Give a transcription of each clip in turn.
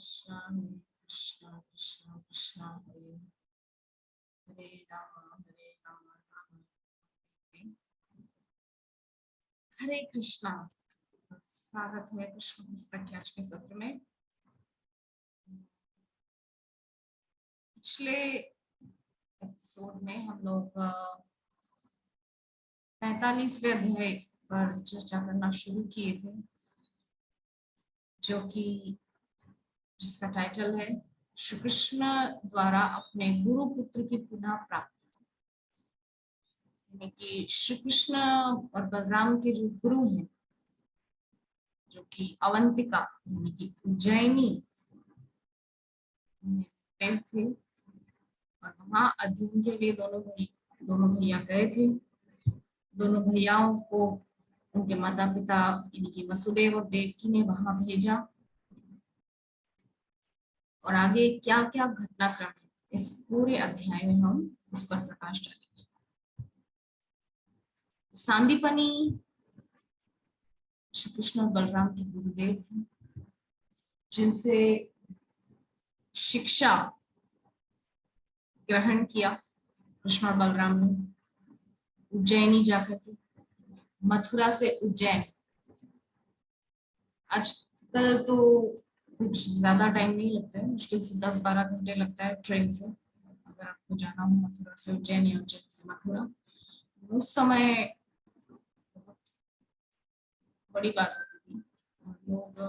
कृष्णा कृष्णा कृष्णा कृष्णा हरे हरे राम राम हरे कृष्णा। स्वागत है कृष्ण पुस्तक के आज के सत्र में। पिछले एपिसोड में हम लोग 45वें अध्याय पर चर्चा करना शुरू किए थे, जो कि जिसका टाइटल है श्री कृष्ण द्वारा अपने गुरु पुत्र की पुनः प्राप्ति। यानी कि श्री कृष्ण और बलराम के जो गुरु हैं, जो कि अवंतिका यानी कि उज्जैनी में थे, और वहां अध्ययन के लिए दोनों भैया गए थे। दोनों भैयाओं को उनके माता पिता यानी कि वसुदेव और देवकी ने वहां भेजा, और आगे क्या क्या घटनाक्रम है इस पूरे अध्याय में हम उस पर प्रकाश डालेंगे। सांदीपनी श्री कृष्ण और बलराम के गुरुदेव हैं, जिनसे शिक्षा ग्रहण किया कृष्ण और बलराम ने उज्जैनी जाकर के। मथुरा से उज्जैन आजकल तो कुछ ज्यादा टाइम नहीं लगता है, मुश्किल से 10-12 घंटे लगता है ट्रेन से, अगर आपको जाना हो मथुरा से उज्जैन या उज्जैन से मथुरा। उस समय बहुत बड़ी बात होती थी। लोग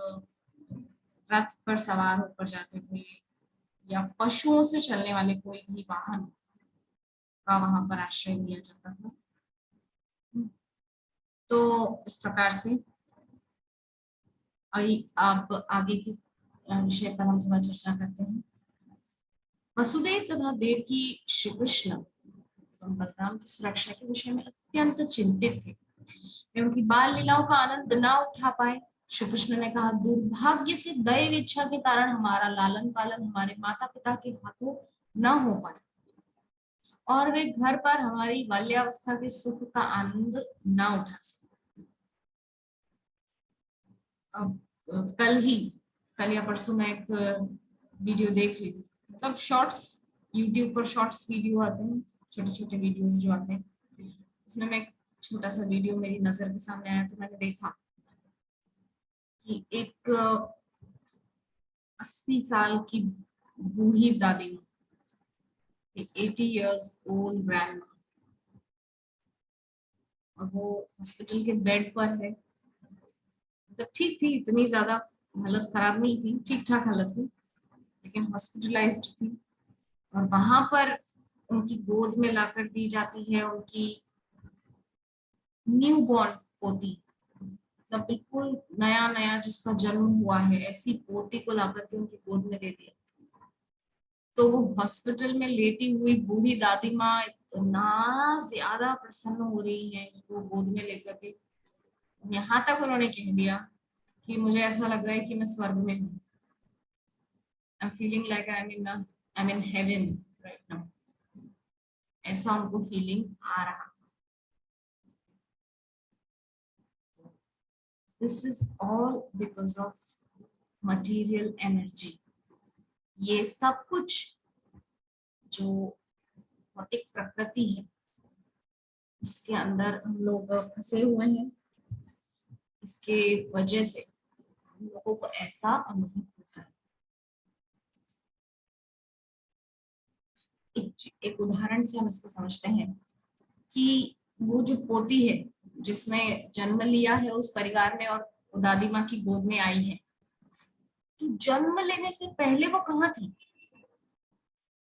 रथ पर सवार होकर जाते थे, या पशुओं से चलने वाले कोई भी वाहन का वहां पर आश्रय लिया जाता था। तो इस प्रकार से आप आगे के विषय पर हम थोड़ा चर्चा करते हैं। वसुदेव तथा देवकी श्री कृष्ण एवं बलराम की सुरक्षा के विषय में अत्यंत चिंतित थे। वे उनकी बाल लीलाओं का आनंद न उठा पाए। श्री कृष्ण ने कहा, दुर्भाग्य से दैव इच्छा के कारण हमारा लालन पालन हमारे माता पिता के हाथों न हो पाए, और वे घर पर हमारी बाल्यावस्था के सुख का आनंद न उठा सके। अब कल या परसों मैं एक वीडियो देख ली थी, मतलब शॉर्ट्स, यूट्यूब पर शॉर्ट्स वीडियो आते हैं, छोटे छोटे वीडियोस जो आते हैं, उसमें मैं एक छोटा सा वीडियो मेरी नजर के सामने आया, तो मैंने देखा कि एक 80 साल की बूढ़ी दादी, एक 80 years old ग्रैंडमा, और वो हॉस्पिटल के बेड पर है। मतलब ठीक थी, इतनी ज्यादा हालत खराब नहीं थी, ठीक ठाक हालत थी, लेकिन हॉस्पिटलाइज्ड थी। और वहां पर उनकी गोद में लाकर दी जाती है उनकी न्यू बॉर्न पोती, मतलब बिल्कुल नया नया जिसका जन्म हुआ है, ऐसी पोती को लाकर के उनकी गोद में दे दिया। तो वो हॉस्पिटल में लेटी हुई बूढ़ी दादी माँ इतना ज्यादा प्रसन्न हो रही है उसको गोद में लेकर के, यहाँ तक उन्होंने कह दिया कि मुझे ऐसा लग रहा है कि मैं स्वर्ग में हूँ। I am feeling like I am in heaven right now, ऐसा उनको फीलिंग आ रहा। This is all because of material energy. ये सब कुछ जो भौतिक प्रकृति है उसके अंदर हम लोग फंसे हुए हैं, इसके वजह से हम लोगों को ऐसा अनुभव होता है। एक उदाहरण से हम इसको समझते हैं कि वो जो पोती है जिसने जन्म लिया है उस परिवार में और वो दादी माँ की गोद में आई है, तो जन्म लेने से पहले वो कहाँ थी?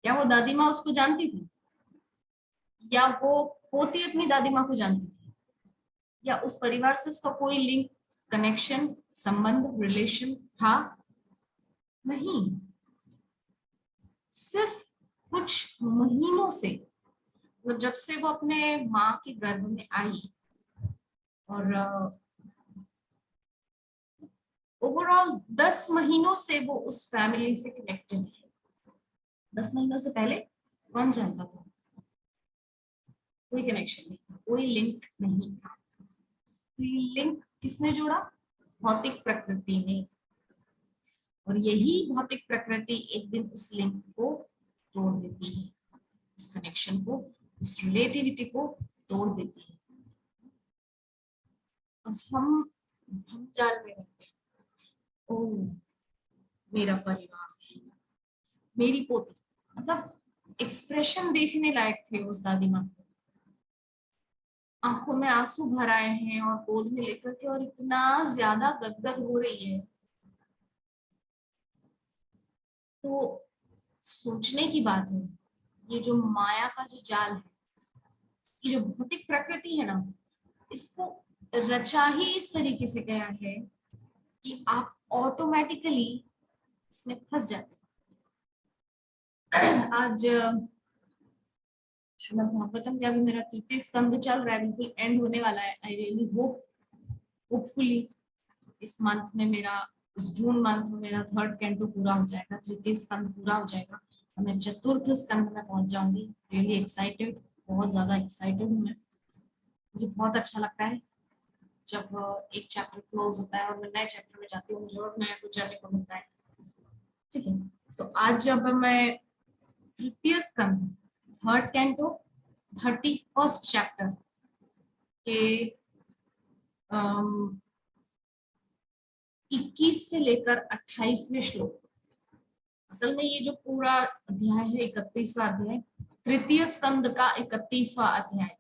क्या वो दादी माँ उसको जानती थी, या वो पोती अपनी दादी माँ को जानती थी, या उस परिवार से उसका कोई लिंक, कनेक्शन, संबंध, रिलेशन था? नहीं। सिर्फ कुछ महीनों से, मतलब जब से वो अपने माँ के गर्भ में आई, और ओवरऑल 10 महीनों से वो उस फैमिली से कनेक्टेड है। 10 महीनों से पहले कौन जानता था? कोई कनेक्शन नहीं था, कोई लिंक नहीं था। तो ये लिंक किसने जोड़ा? भौतिक प्रकृति ने। और यही भौतिक प्रकृति एक दिन उस लिंक को तोड़ देती है, उस कनेक्शन को, उस रिलेटिविटी को तोड़ देती है, और हम जाल में रहते हैं। ओ, मेरा परिवार, मेरी पोती, मतलब एक्सप्रेशन देखने लायक थे उस दादी माँ के। आंखों में आंसू भर आए हैं और गोद में लेकर के, और इतना ज्यादा गदगद हो रही है। तो सोचने की बात है, ये जो माया का जो जाल है, ये जो भौतिक प्रकृति है ना, इसको रचा ही इस तरीके से गया है कि आप ऑटोमेटिकली इसमें फंस जाते हैं। आज श्रीमद् भागवतम का भी मेरा तृतीय स्कंद चल रहा है, बिल्कुल एंड होने वाला है। आई रियली होपफुली इस मंथ में मेरा, इस जून मंथ में मेरा थर्ड कैंटो पूरा हो जाएगा, तृतीय स्कंद पूरा हो जाएगा और मैं चतुर्थ स्कंद में पहुंच जाऊंगी। रियली एक्साइटेड, बहुत ज्यादा एक्साइटेड हूँ मैं। मुझे बहुत अच्छा लगता है जब एक चैप्टर क्लोज होता है और मैं नए चैप्टर में जाती हूँ, मुझे और नया कुछ जानने को मिलता है। ठीक है, तो आज जब मैं तृतीय स्कंद, थर्ड कैंटो, 31st चैप्टर के 21 से लेकर 28वें श्लोक, असल में ये जो पूरा अध्याय है 31वां अध्याय, तृतीय स्कंद का 31वां अध्याय,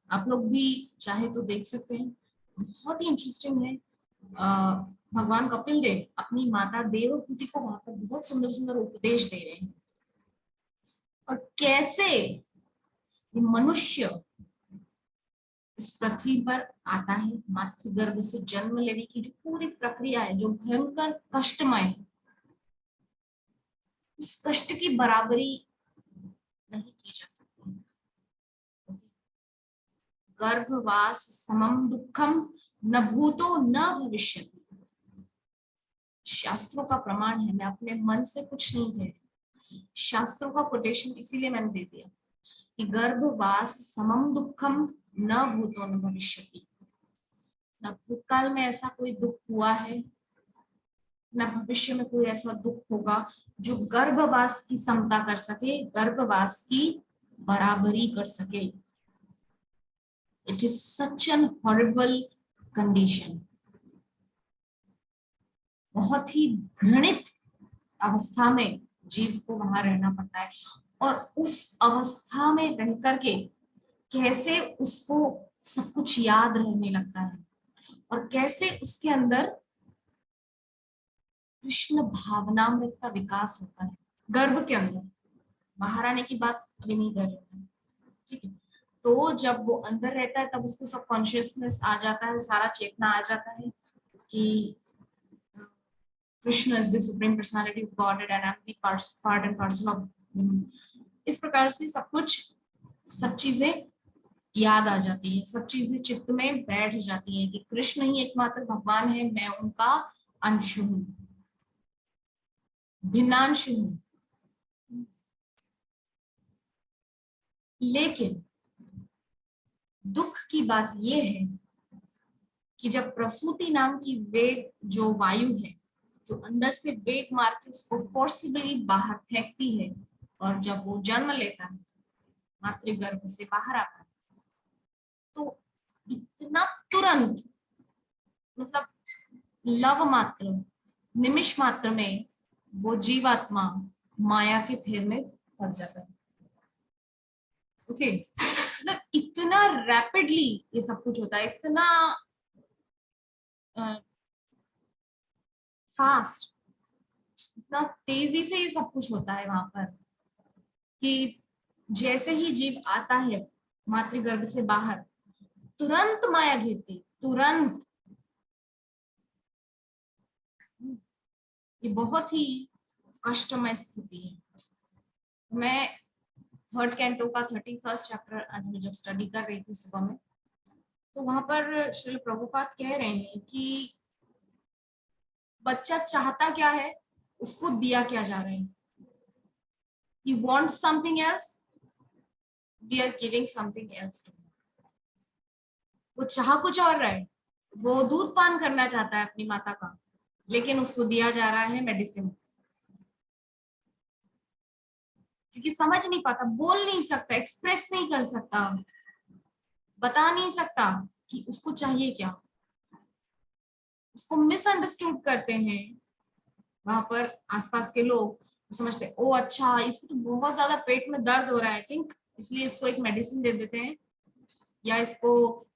आप लोग भी चाहे तो देख सकते हैं, बहुत ही इंटरेस्टिंग है। भगवान कपिल देव अपनी माता देवहूति को वहां पर बहुत सुंदर सुंदर उपदेश दे रहे हैं, और कैसे ये मनुष्य इस पृथ्वी पर आता है, मातृगर्भ से जन्म लेने की जो पूरी प्रक्रिया है, जो भयंकर कष्टमय है, उस कष्ट की बराबरी नहीं की जा सकती। गर्भवास समम दुखम न भूतो न भविष्यति। शास्त्रों का प्रमाण है, मैं अपने मन से कुछ नहीं कह रही, शास्त्रों का कोटेशन इसीलिए मैंने दे दिया कि गर्भवास समम दुखम न भूतो न भविष्यति। न भूतकाल में ऐसा कोई दुख हुआ है, न भविष्य में कोई ऐसा दुख होगा जो गर्भवास की समता कर सके, गर्भवास की बराबरी कर सके। It is such an horrible condition. बहुत ही घृणित अवस्था में जीव को वहां रहना पड़ता है, और उस अवस्था में रह करके कैसे उसको सब कुछ याद रहने लगता है, और कैसे उसके अंदर कृष्ण भावनामृत का विकास होता है गर्भ के अंदर। बाहर आने की बात अभी नहीं कर रहे हैं, ठीक है। तो जब वो अंदर रहता है तब उसको सब कॉन्शियसनेस आ जाता है, सारा चेतना आ जाता है कि Krishna is the supreme personality of God and I am the part and parcel of. इस प्रकार से सब कुछ, सब चीजें याद आ जाती है, सब चीजें चित्त में बैठ जाती है कि कृष्ण ही एकमात्र भगवान है, मैं उनका अंश हूँ, भिन्नांश हूँ। लेकिन दुख की बात यह है कि जब प्रसूति नाम की वेग जो वायु है, जो अंदर से वेग मार के उसको फोर्सिबली बाहर फेंकती है, और जब वो जन्म लेता है, मातृगर्भ से बाहर आता है, तो इतना तुरंत, मतलब लव मात्र, निमिष मात्र में वो जीवात्मा माया के फेर में फंस जाता है। ओके, मतलब इतना रैपिडली ये सब कुछ होता है, इतना फास्ट, इतना तेजी से ये सब कुछ होता है वहां पर कि जैसे ही जीव आता है मातृगर्भ से बाहर, तुरंत माया घेरती, तुरंत। ये बहुत ही कष्टमय स्थिति है। मैं थर्ड कैंटो का 31st चैप्टर आज मैं जब स्टडी कर रही थी सुबह में, तो वहां पर श्रील प्रभुपाद कह रहे हैं कि बच्चा चाहता क्या है, उसको दिया क्या जा रहा है। He wants something else, we are giving something else to him. वो चाह कुछ और रहा है, वो दूध पान करना चाहता है अपनी माता का, लेकिन उसको दिया जा रहा है मेडिसिन, क्योंकि समझ नहीं पाता, बोल नहीं सकता, एक्सप्रेस नहीं कर सकता, बता नहीं सकता कि उसको चाहिए क्या। उसको मिसअंडरस्टूड करते हैं वहां पर आसपास के लोग। समझते हैं, ओ अच्छा इसको तो बहुत ज्यादा पेट में दर्द हो रहा है, आई थिंक, इसलिए इसको एक मेडिसिन दे देते हैं, या इसको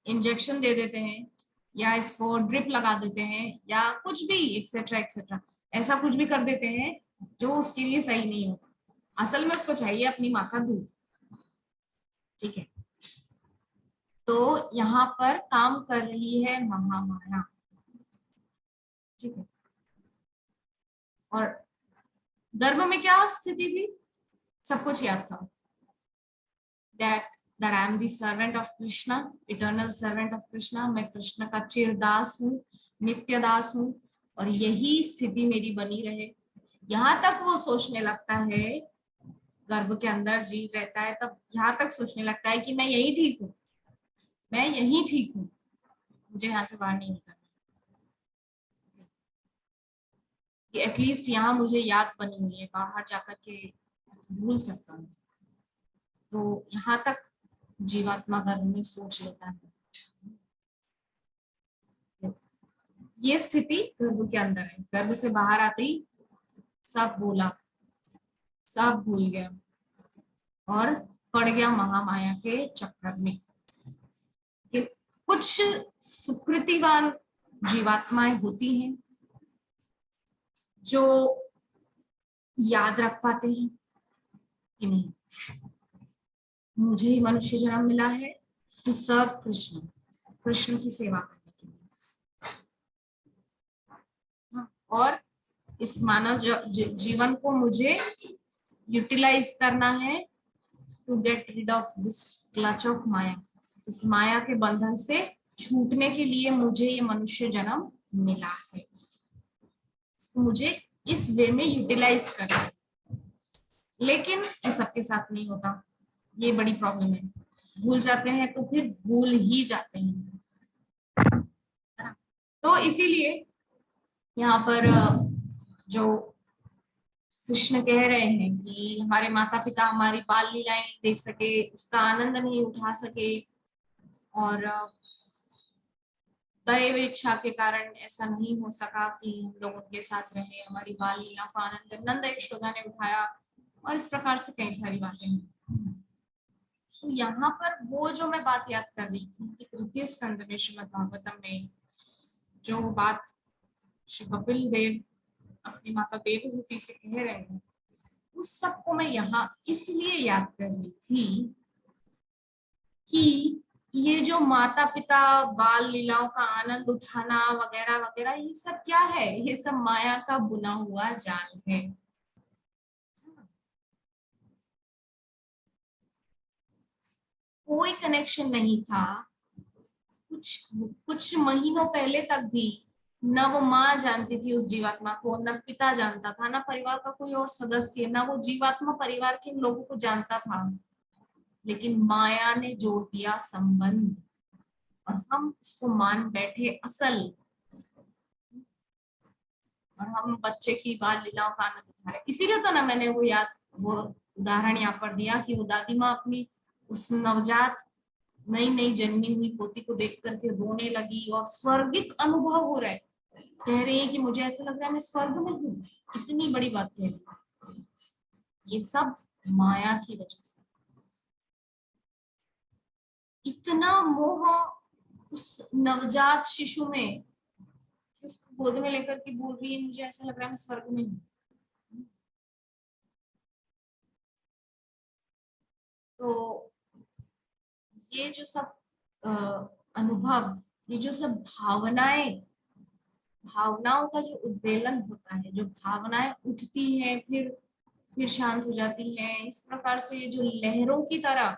इंजेक्शन दे देते हैं, या इसको ड्रिप लगा देते हैं, या कुछ भी एक्सेट्रा एक्सेट्रा, ऐसा कुछ भी कर देते हैं जो उसके लिए सही नहीं होता। असल में उसको चाहिए अपनी माँ का दूध। ठीक है, तो यहाँ पर काम कर रही है महामाया। ठीक है, और गर्भ में क्या स्थिति थी, सब कुछ याद था, that I am the servant of Krishna, eternal servant of Krishna, मैं कृष्ण का चिरदास हूँ, नित्य दास हूँ, और यही स्थिति मेरी बनी रहे। यहाँ तक वो सोचने लगता है, गर्भ के अंदर जीव रहता है तब यहाँ तक सोचने लगता है कि मैं यही ठीक हूँ, मैं यही ठीक हूँ, मुझे यहाँ से बाहर नहीं निकलना, कि एटलीस्ट यहाँ मुझे याद बनी हुई है, बाहर जाकर के भूल सकता हूँ। तो यहाँ तक जीवात्मा गर्भ में सोच लेता है। ये स्थिति गर्भ के अंदर है। गर्भ से बाहर आते ही सब बोला, सब भूल गया और पड़ गया महामाया के चक्कर में। कि कुछ सुकृतिवान जीवात्माएं होती हैं जो याद रख पाते हैं कि नहीं, मुझे मनुष्य जन्म मिला है टू सर्व कृष्ण, कृष्ण की सेवा करने के लिए। और इस मानव जीवन को मुझे यूटिलाइज करना है to get rid of this clutch of माया, इस माया के बंधन से छूटने के लिए मुझे ये मनुष्य जन्म मिला है, इसको मुझे इस वे में यूटिलाइज करना है। लेकिन ये सबके साथ नहीं होता, ये बड़ी प्रॉब्लम है। भूल जाते हैं तो फिर भूल ही जाते हैं, तो इसीलिए यहाँ पर जो कृष्ण कह रहे हैं कि हमारे माता पिता हमारी बाल लीलाएं देख सके, उसका आनंद नहीं उठा सके, और दैव इच्छा के कारण ऐसा नहीं हो सका कि हम लोग उनके साथ रहे, हमारी बाल लीला का आनंद नंद यशोदा ने उठाया, और इस प्रकार से कई सारी बातें हैं। तो यहाँ पर वो जो मैं बात याद कर रही थी कि तृतीय स्कंद में श्रीमद् भागवतम में जो बात श्री कपिल देव अपनी माता देवहूति से कह रहे हैं, उस सबको मैं यहाँ इसलिए याद कर रही थी कि ये जो माता पिता बाल लीलाओं का आनंद उठाना वगैरह वगैरह, ये सब क्या है, ये सब माया का बुना हुआ जाल है। कोई कनेक्शन नहीं था, कुछ कुछ महीनों पहले तक भी न वो माँ जानती थी उस जीवात्मा को, न पिता जानता था, न परिवार का कोई और सदस्य, न वो जीवात्मा परिवार के लोगों को जानता था। लेकिन माया ने जोड़ दिया संबंध, और हम उसको मान बैठे असल, और हम बच्चे की बाल लीलाओं का आनंद उठा रहे। इसीलिए तो ना मैंने वो उदाहरण यहाँ पर दिया कि वो दादी माँ अपनी उस नवजात नई नई जन्मी हुई पोती को देख करके रोने लगी, और स्वर्गिक अनुभव हो रहा है, कह रही है कि मुझे ऐसा लग रहा है मैं स्वर्ग में हूँ, इतनी बड़ी बात कह रही। ये सब माया की वजह से, इतना मोह उस नवजात शिशु में, उसको गोद में लेकर के बोल रही है मुझे ऐसा लग रहा है मैं स्वर्ग में हूँ। तो ये जो सब अनुभव, ये जो सब भावनाएं, भावनाओं का जो उद्वेलन होता है, जो भावनाएं उठती हैं फिर शांत हो जाती हैं, इस प्रकार से जो लहरों की तरह,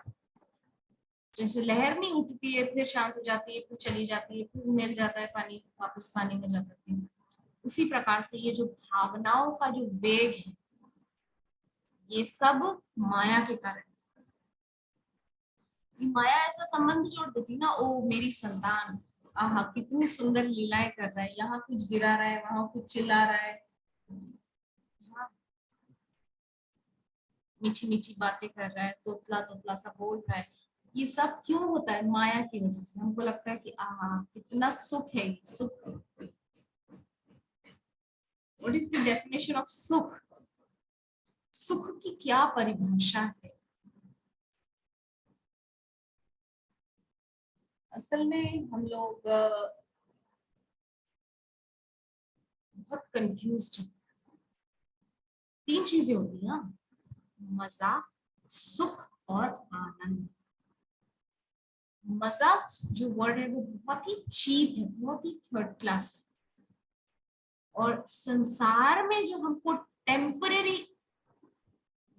जैसे लहर नहीं उठती है फिर शांत हो जाती है, फिर चली जाती है, फिर मिल जाता है पानी, वापस पानी में जा करती है, उसी प्रकार से ये जो भावनाओं का जो वेग है, ये सब माया के कारण। माया ऐसा संबंध जोड़ देती ना, ओ मेरी संतान, आहा कितनी सुंदर लीलाएं कर रहा है, यहाँ कुछ गिरा रहा है, वहां कुछ चिल्ला रहा है, हाँ, मीठी मीठी बातें कर रहा है, तोतला तोतला सा बोल रहा है। ये सब क्यों होता है? माया की वजह से। हमको लगता है कि आहा कितना सुख है ये सुख। What is the definition of सुख? सुख की क्या परिभाषा है? असल में हम लोग बहुत कंफ्यूज्ड हैं। तीन चीजें होती हैं, मजा, सुख और आनंद। मजा जो वर्ड है वो बहुत ही चीप है, बहुत ही थर्ड क्लास है। और संसार में जो हमको टेम्परेरी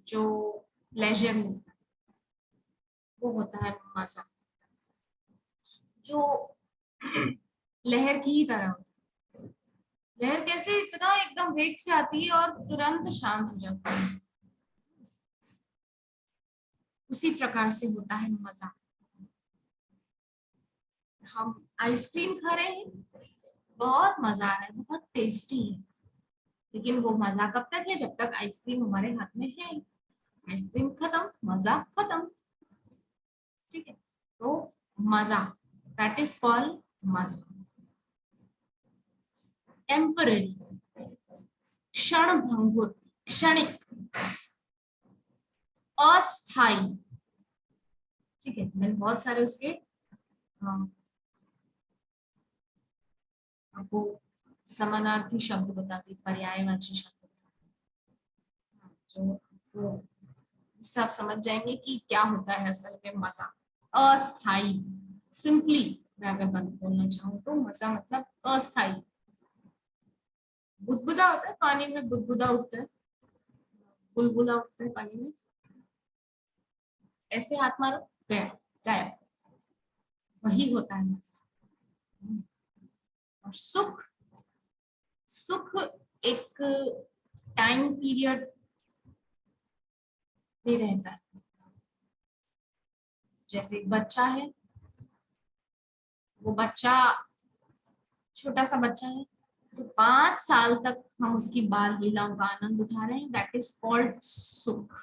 जो प्लेजर मिलता है वो होता है मजा, जो लहर की ही तरह होता है। लहर कैसे इतना एकदम वेग से आती है और तुरंत शांत हो जाती है, उसी प्रकार से होता है मजा। हम आइसक्रीम खा रहे हैं, बहुत मजा आ रहा है, बहुत टेस्टी है, लेकिन वो मजा कब तक है? जब तक आइसक्रीम हमारे हाथ में है। आइसक्रीम खत्म, मजा खत्म। ठीक है, तो मजा, दैट इज कॉल्ड मजा। टेम्पररी, क्षण भंगुर, क्षणिक, अस्थाई। ठीक है, मैंने बहुत सारे उसके आपको समानार्थी शब्द बताती, पर्यायवाची शब्द, जो वो इससे आप समझ जाएंगे कि क्या होता है असल में मजा। अस्थाई, सिंपली मैं अगर बोलना चाहूँ तो मजा मतलब अस्थाई। बुदबुदा होता है पानी में, बुदबुदा उठता है, बुलबुला उठता है पानी में, ऐसे हाथ मारो, गया, गायब। वही होता है मजा। और सुख, सुख एक टाइम पीरियड में रहता है। जैसे एक बच्चा है, वो बच्चा छोटा सा बच्चा है, तो 5 साल तक हम उसकी बाल लीलाओं का आनंद उठा रहे हैं, दैट इज कॉल्ड सुख।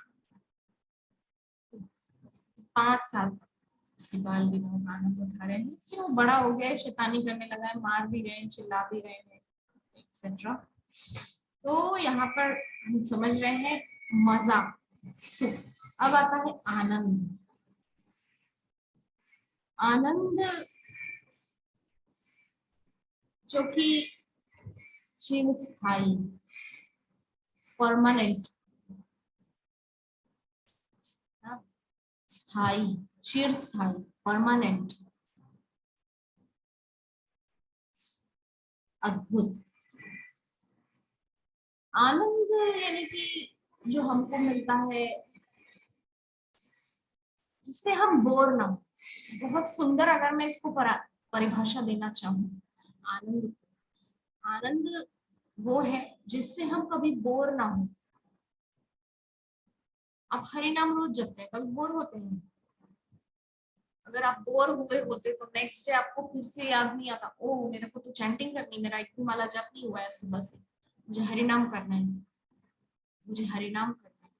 5 साल तक उसकी बाल लीलाओं का आनंद उठा रहे हैं, फिर वो बड़ा हो गया है, शैतानी करने लगा है, मार भी रहे हैं, चिल्ला भी रहे हैं, एक्सेट्रा। तो यहाँ पर हम समझ रहे हैं मजा, सुख। अब आता है आनंद। आनंद जो कि चिरस्थायी, परमानेंट, स्थायी, चिरस्थायी, परमानेंट, अद्भुत। आनंद यानी कि जो हमको मिलता है जिससे हम बोर ना हो। बहुत सुंदर अगर मैं इसको परिभाषा देना चाहूँ, आनंद, आनंद वो है जिससे हम कभी बोर ना हो। आप हरि नाम रोज जपते हैं, कभी बोर होते हैं? अगर आप बोर हुए होते तो नेक्स्ट डे आपको फिर से याद नहीं आता, ओ मेरे को तो चैंटिंग करनी, मेरा एक माला जप नहीं हुआ है सुबह से, मुझे हरि नाम करना है, मुझे हरि नाम करना है।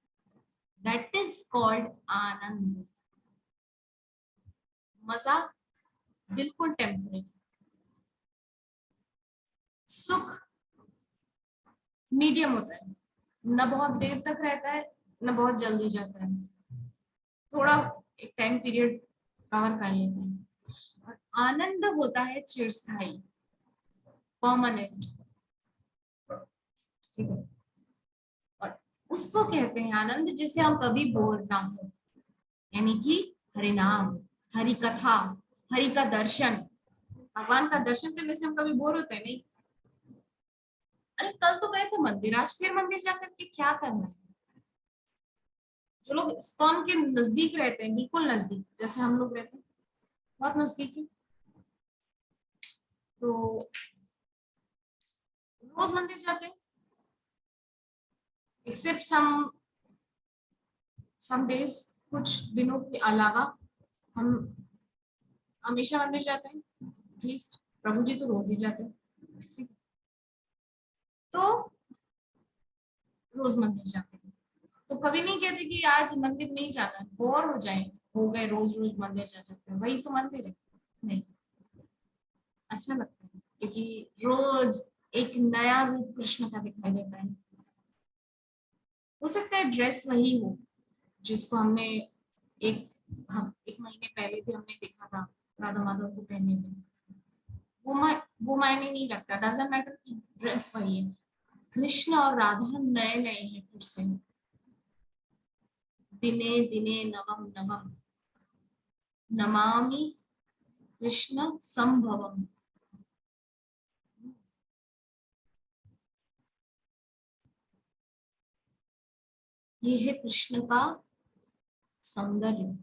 दैट इज कॉल्ड आनंद। मजा बिल्कुल टेम्परेरी। सुख मीडियम होता है, न बहुत देर तक रहता है, न बहुत जल्दी जाता है, थोड़ा एक टाइम पीरियड कवर कर लेते हैं। और आनंद होता है चिरस्थायी, परमानेंट। ठीक है, और उसको कहते हैं आनंद जिससे हम कभी बोर ना हो, यानी कि हरि नाम, हरि कथा, हरि का दर्शन। भगवान का दर्शन करने से हम कभी बोर होते हैं नहीं। अरे कल तो गए थे मंदिर, आज फिर मंदिर जाकर के क्या करना है? जो लोग इस्कॉन के नजदीक रहते हैं, बिल्कुल नजदीक जैसे हम लोग रहते हैं, बहुत नजदीक है, तो रोज मंदिर जाते हैं, एक्सेप्ट सम डेज, कुछ दिनों के अलावा हम हमेशा मंदिर जाते हैं एटलीस्ट। प्रभु जी तो रोज ही जाते हैं, तो रोज मंदिर जाते हैं। तो कभी नहीं कहते कि आज मंदिर नहीं जाना, बोर हो जाए, हो गए रोज रोज मंदिर जा सकते हैं, वही तो मंदिर है। नहीं, अच्छा लगता है क्योंकि रोज एक नया रूप कृष्ण का दिखाई देता है। हो सकता है ड्रेस वही हो जिसको हमने एक हम एक महीने पहले भी हमने देखा था राधा माधव को पहने में, वो मायने नहीं रखता, डजंट मैटर कि ड्रेस वही है। कृष्ण और राधा नए नए हैं फिर से, दिने दिने नवम नवम नमामि कृष्ण संभवम। ये है कृष्ण का सौंदर्य,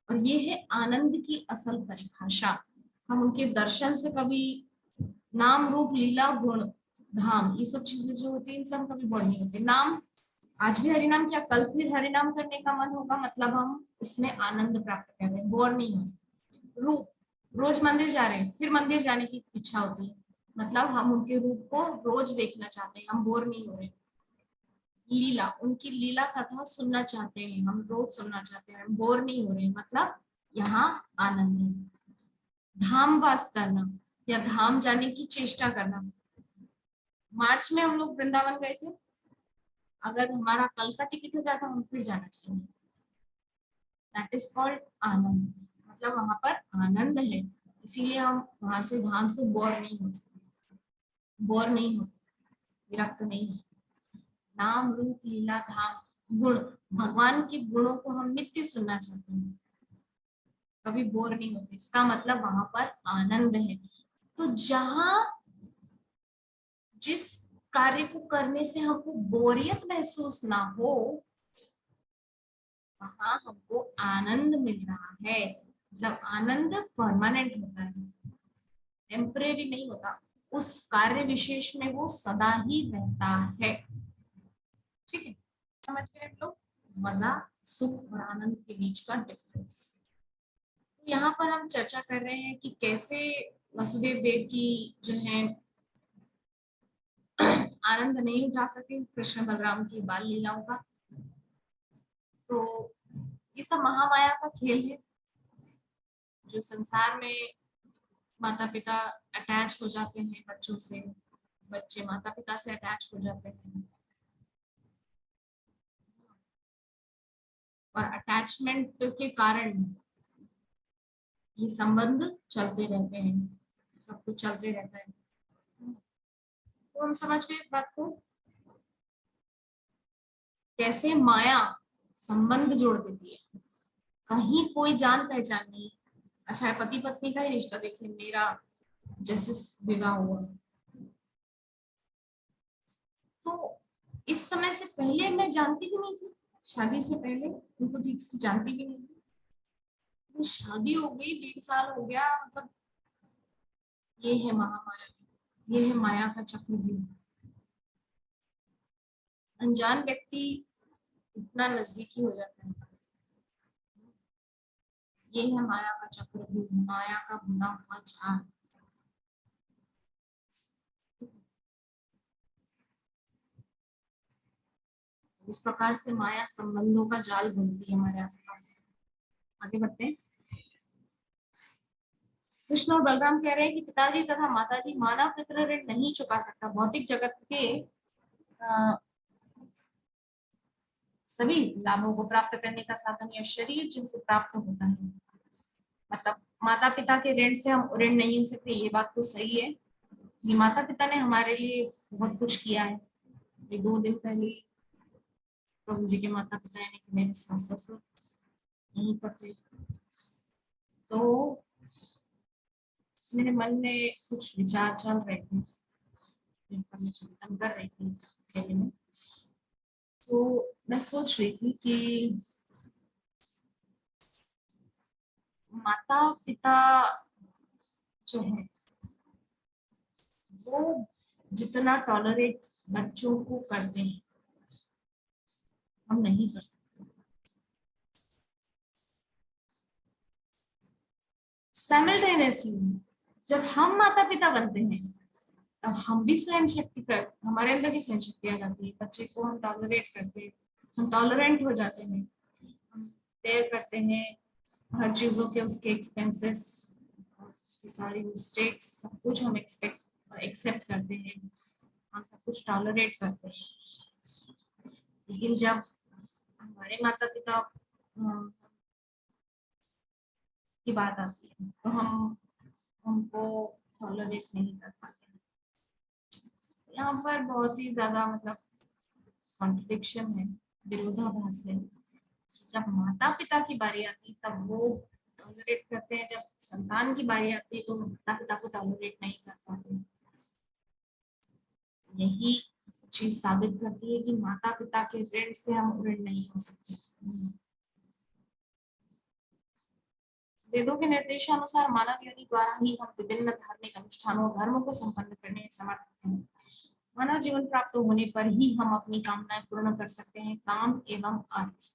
और ये है आनंद की असल परिभाषा। हम उनके दर्शन से कभी नाम रूप लीला गुण धाम ये सब चीजें जो होती है इनसे हम कभी बोर नहीं होते। नाम आज भी हरिनाम किया, कल फिर हरिनाम करने का मन होगा, मतलब हम उसमें आनंद प्राप्त कर रहे हैं, बोर नहीं हो रहे। रूप, रोज मंदिर जा रहे हैं, फिर मंदिर जाने की इच्छा होती है, मतलब हम उनके रूप को रोज देखना चाहते हैं, हम बोर नहीं हो रहे। लीला, उनकी लीला कथा सुनना चाहते हैं, हम रोज सुनना चाहते हैं, हम बोर नहीं हो रहे, मतलब यहाँ आनंद है। धाम वास करना या धाम जाने की चेष्टा करना। मार्च में हम लोग वृंदावन गए थे, अगर हमारा कल का टिकट हो जाता हम फिर जाना चाहिए। दैट इज कॉल्ड आनंद, मतलब वहां पर आनंद है, इसीलिए हम वहां से धाम से बोर नहीं होते, बोर नहीं होते, विरक्त नहीं है। नाम रूप लीला धाम गुण, भगवान के गुणों को हम नित्य सुनना चाहते हैं, कभी बोर नहीं होते, इसका मतलब वहां पर आनंद है। तो जहां जिस कार्य को करने से हमको बोरियत महसूस ना हो, वहां हमको आनंद मिल रहा है। मतलब आनंद परमानेंट होता है, टेम्परेरी नहीं होता, उस कार्य विशेष में वो सदा ही रहता है। ठीक है, समझ गए हम लोग मजा, सुख और आनंद के बीच का डिफरेंस। तो यहाँ पर हम चर्चा कर रहे हैं कि कैसे वसुदेव देव की जो है आनंद नहीं उठा सके कृष्ण बलराम की बाल लीलाओं का। तो ये सब महामाया का खेल है, जो संसार में माता पिता अटैच हो जाते हैं बच्चों से, बच्चे माता पिता से अटैच हो जाते हैं, और अटैचमेंट के कारण ये संबंध चलते रहते हैं, सब कुछ चलते रहता है। तो हम समझ गए इस बात को, कैसे माया संबंध जोड़ देती है, कहीं कोई जान पहचान नहीं। अच्छा है, पति पत्नी का ही रिश्ता देखिए, मेरा जैसे विवाह हुआ, तो इस समय से पहले मैं जानती भी नहीं थी, शादी से पहले उनको ठीक से जानती भी नहीं थी, तो शादी हो गई, 1.5 साल हो गया, मतलब ये है महामाया, ये है माया का चक्रव्यूह। अनजान व्यक्ति इतना नजदीकी हो जाता है, ये है माया का चक्रव्यूह, माया का बुना हुआ जाल। इस प्रकार से माया संबंधों का जाल बुनती है हमारे आसपास। आगे बढ़ते हैं। कृष्ण और बलराम कह रहे हैं कि पिताजी तथा माताजी, मानव पितृ ऋण नहीं चुका सकता, भौतिक जगत के सभी लाभों को प्राप्त करने का साधन या शरीर जिनसे प्राप्त होता है। मतलब माता पिता के ऋण से हम ऋण नहीं हो सकते, ये बात तो सही है। ये माता पिता ने हमारे लिए बहुत कुछ किया है। ये 2 दिन पहले प्रभु जी के माता पिता यानी कि मेरे सास ससुर यहीं पर थे, तो मेरे मन में कुछ विचार चल रहे थे, जिन पर मैं चिंतन कर रही थी अकेले में। तो मैं सोच रही थी कि माता पिता जो है वो जितना टॉलरेट बच्चों को करते हैं हम नहीं कर सकते। साइमल्टेनियसली जब हम माता पिता बनते हैं तब हम भी सहन शक्ति कर, हमारे अंदर भी सहन शक्ति आ जाती है। बच्चे को हम टॉलरेट करते हैं, हम टॉलरेंट हो जाते हैं, हम बेयर करते हैं हर चीजों के उसके एक्सपेंसेस, उसकी सारी मिस्टेक्स, सब कुछ हम एक्सेप्ट करते हैं, हम सब कुछ टॉलरेट करते हैं। लेकिन जब हमारे माता पिता की बात आती है तो हम उनको टॉलरेट नहीं कर पाते। यहाँ पर बहुत ही ज्यादा मतलब कॉन्ट्रडिक्शन है, विरोधाभास है। जब माता पिता की बारी आती तब वो टॉलरेट करते हैं, जब संतान की बारी आती है तो माता पिता को टॉलरेट नहीं कर पाते। यही चीज साबित करती है कि माता पिता के ऋण से हम ऋण नहीं हो सकते। वेदों के निर्देशानुसार मानव योनि द्वारा ही हम विभिन्न धार्मिक अनुष्ठानों धर्मों को संपन्न करने में समर्थ हैं। मानव जीवन प्राप्त होने पर ही हम अपनी कामनाएं पूर्ण कर सकते हैं। काम एवं अर्थ,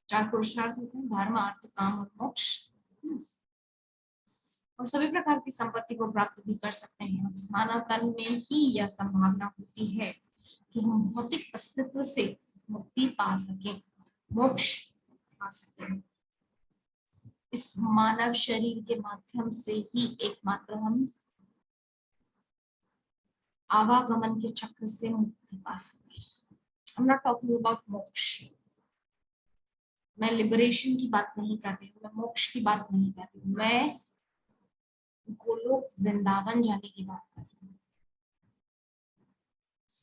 4 पुरुषार्थ होते हैं, धर्म अर्थ काम और मोक्ष, और सभी प्रकार की संपत्ति को प्राप्त भी कर सकते हैं। मानव तन में ही यह संभावना होती है कि हम भौतिक अस्तित्व से मुक्ति पा सके, मोक्ष पा सके। इस मानव शरीर के माध्यम से ही एकमात्र हम आवागमन के चक्र से मुक्ति पा सकते हैं। I'm not talking about मोक्ष, मैं लिबरेशन की बात नहीं कर रही हूँ, मैं मोक्ष की बात नहीं कर रही हूँ, मैं गोलोक वृंदावन जाने की बात कर रही हूँ।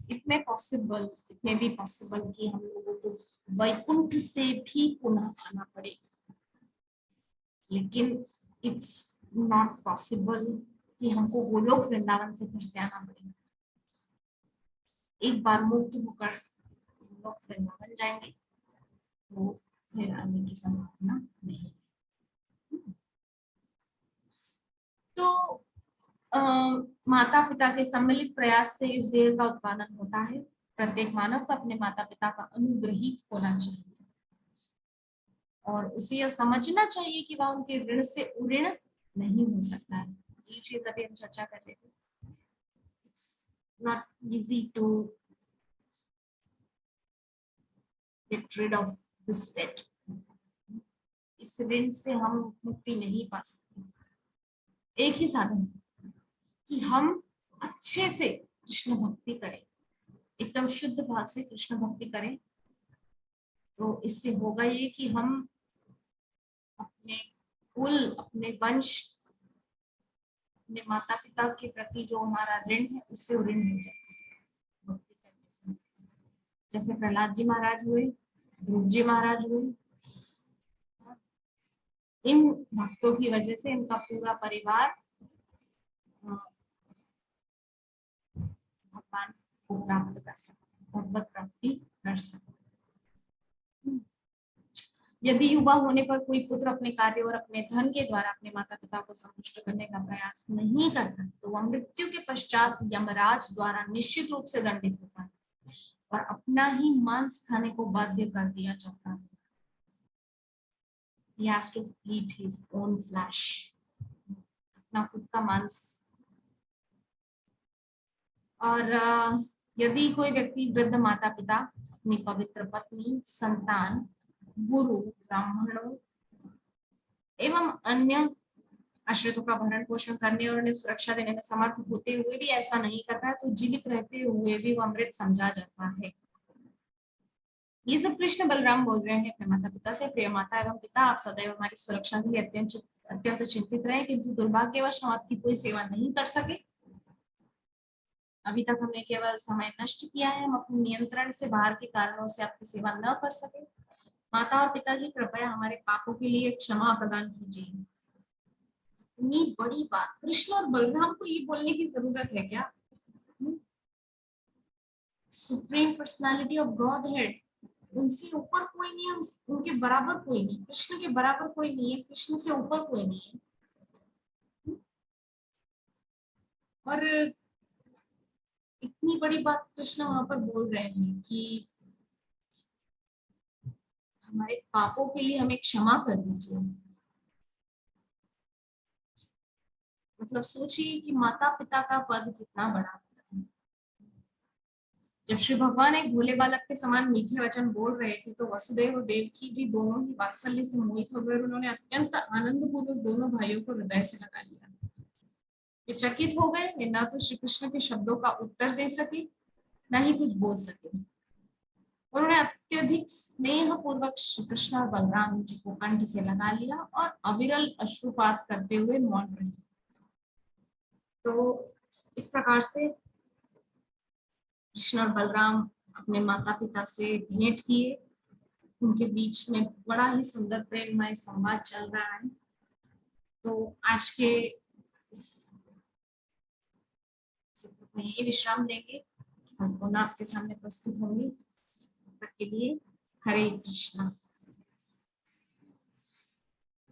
इट मे बी पॉसिबल कि हम लोगों को वैकुंठ से भी पुनः आना पड़े, लेकिन इट्स नॉट पॉसिबल कि हमको गोलोक वृंदावन से फिर से आना पड़ेगा। एक बार मुक्त होकर लोग वृंदावन जाएंगे तो फिर आने की संभावना नहीं। तो माता पिता के सम्मिलित प्रयास से इस देह का उत्पादन होता है। प्रत्येक मानव को अपने माता पिता का अनुग्रहित होना चाहिए और उसे यह समझना चाहिए कि वह उनके ऋण से ऋण नहीं हो सकता है। ये चीज अभी हम चर्चा कर रहे थे। It's not easy to get rid of this debt. इस ऋण से हम मुक्ति नहीं पा सकते। एक ही साधन कि हम अच्छे से कृष्ण भक्ति करें, एकदम शुद्ध भाव से कृष्ण भक्ति करें। तो इससे होगा ये कि हम अपने कुल, अपने वंश, अपने माता पिता के प्रति जो हमारा ऋण है उससे ऋण हो जाए भक्ति करने से। जैसे प्रहलाद जी महाराज हुए, ध्रुव जी महाराज हुए, इन भक्तों की वजह से इनका पूरा परिवार भगवान को प्राप्त कर सकते, भगवत प्राप्ति कर सकते। यदि युवा होने पर कोई पुत्र अपने कार्य और अपने धन के द्वारा अपने माता पिता को संतुष्ट करने का प्रयास नहीं करता तो वह मृत्यु के पश्चात यमराज द्वारा निश्चित रूप से दंडित होता है और अपना ही मांस खाने को बाध्य कर दिया जाता है। He has to eat his own flesh, अपना खुद का मांस। और यदि कोई व्यक्ति वृद्ध माता पिता, अपनी पवित्र पत्नी, संतान, गुरु, ब्राह्मणों एवं अन्य आश्रितों का भरण पोषण करने और उन्हें सुरक्षा देने में समर्थ होते हुए भी ऐसा नहीं करता है तो जीवित रहते हुए भी वह अमृत समझा जाता है। ये सब कृष्ण बलराम बोल रहे हैं अपने माता पिता से। प्रिय माता एवं पिता, आप सदैव हमारी सुरक्षा के लिए अत्यंत चिंतित रहे, किंतु दुर्भाग्यवश हम आपकी कोई सेवा नहीं कर सके। अभी तक हमने केवल समय नष्ट किया है, हम अपने नियंत्रण से बाहर के कारणों से आपकी सेवा न कर सके। माता और पिताजी, कृपया हमारे पापों के लिए क्षमा प्रदान कीजिए। इतनी बड़ी बात कृष्ण और बलराम को ये बोलने की जरूरत है क्या? Supreme personality of God head, उनसे ऊपर कोई नहीं है, उनके बराबर कोई नहीं, कृष्ण के बराबर कोई नहीं है, कृष्ण से ऊपर कोई नहीं है। और इतनी बड़ी बात कृष्ण वहां पर बोल रहे हैं कि हमारे पापों के लिए हमें क्षमा कर दीजिए। मतलब सोचिए कि माता पिता का पद कितना बड़ा होता है। जब श्री भगवान एक भोले बालक के समान मीठे वचन बोल रहे थे तो वसुदेव और देवकी जी दोनों ही वात्सल्य से मोहित हो गए और उन्होंने अत्यंत आनंद पूर्वक दोनों भाइयों को हृदय से लगा लिया। वे चकित हो गए, वे न तो श्री कृष्ण के शब्दों का उत्तर दे सके न ही कुछ बोल सके। उन्होंने अत्यधिक स्नेह पूर्वक श्री कृष्ण और बलराम जी को कंठ से लगा लिया और अविरल अश्रुपात करते हुए मौन रहे। तो इस प्रकार से कृष्ण और बलराम अपने माता पिता से भेंट किए, उनके बीच में बड़ा ही सुंदर प्रेममय संवाद चल रहा है। तो आज के इस सत्र में यही विश्राम देंगे, हम पुनः आपके सामने प्रस्तुत होंगे। तब तक के लिए हरे कृष्णा।